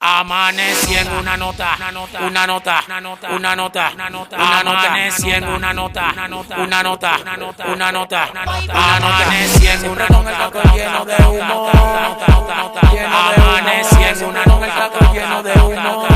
Amanecí en una nota, amanecí en una nota, amanecí en una nota lleno de humo, amanecí en una nota lleno de humo,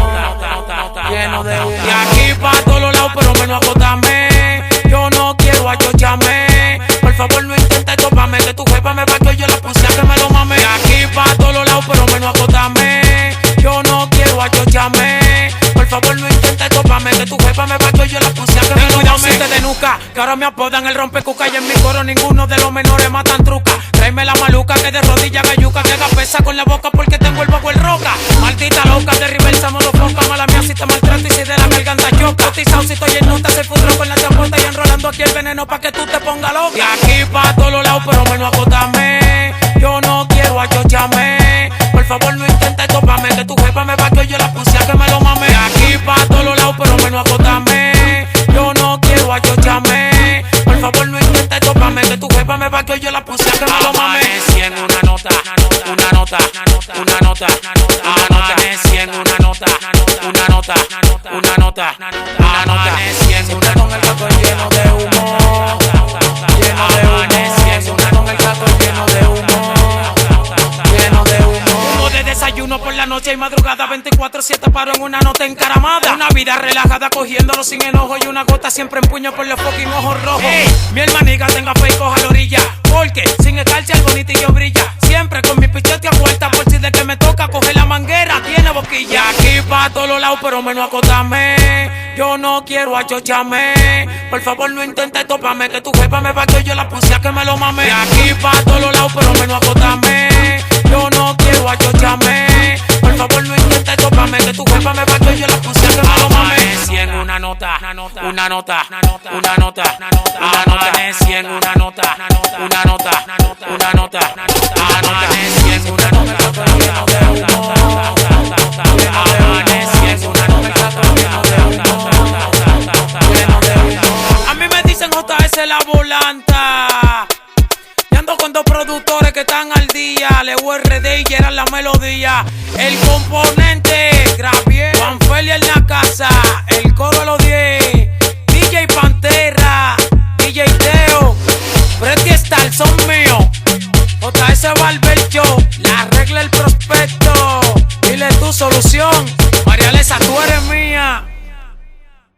de aquí pa' todos los lados, pero menos acótame. Yo no quiero achochame. Por favor no intentes toparme, que tu jefa me va que yo la puse a que me lo mame. De aquí pa' todos los lados, pero menos acótame. Yo no quiero achochame. Por favor no intentes toparme, que tu jefa me va que yo la puse a que me lo mame. Si te de nuca, que ahora me apodan el rompecuca. Y en mi coro ninguno de los menores matan truca. Tráeme la maluca que de rodilla galluca, que haga pesa con la boca porque tengo el bajo el roca. Maldita loca, de reversa modo foca. Mala mía si te maltrato y si de la garganta choca. Cotizado si estoy en nota, se futuro con la champota y enrolando aquí el veneno pa' que tú te pongas loca. De aquí pa' todos los lados, pero menos acótame. Yo no quiero achochame. Por favor no intentes toparme, que tu jefa me va que yo la puse a que me lo mame. De aquí pa' todos los lados, pero menos acótame. Yo no quiero achochame. Por favor no intentes toparme, que tu jefa me va que yo la puse a que me lo mame. Amanecí en una nota, amanecí en una nota, amanecí en una con el gato lleno de humo, amanecí en una con el gato lleno de humo, humo de desayuno por la noche y madrugada, 24/7 paro en una nota encaramada. Una vida relajada cogiéndolo sin enojo y una gota siempre en puño por los fucking ojos rojos. Mi hermaniga tenga fe y coja la orilla, porque sin escarcha el bonitillo brilla. Siempre con mi pichote a vuelta, por si de que me toca coger la manguera, tiene boquilla. Aquí pa' todos los lados, pero menos acótame. Yo no quiero achochame. Por favor no intentes toparme, que tu jefa me va que yo la puse a que me lo mame. De aquí pa' todos los lados, pero menos acótame. Yo no quiero achochame. Por favor no intentes toparme, que tu jefa me va que yo la puse a que me lo mame. Amanecí en una nota, amanecí en una nota, amanecí en una nota lleno de humo, amanecí en una nota lleno de humo. A mí me dicen JS la volanta. Y ando con dos productores que están al día. Leo RD y era la melodía. El componente, Gravier, Juan Feli en la casa. El coro lo 10.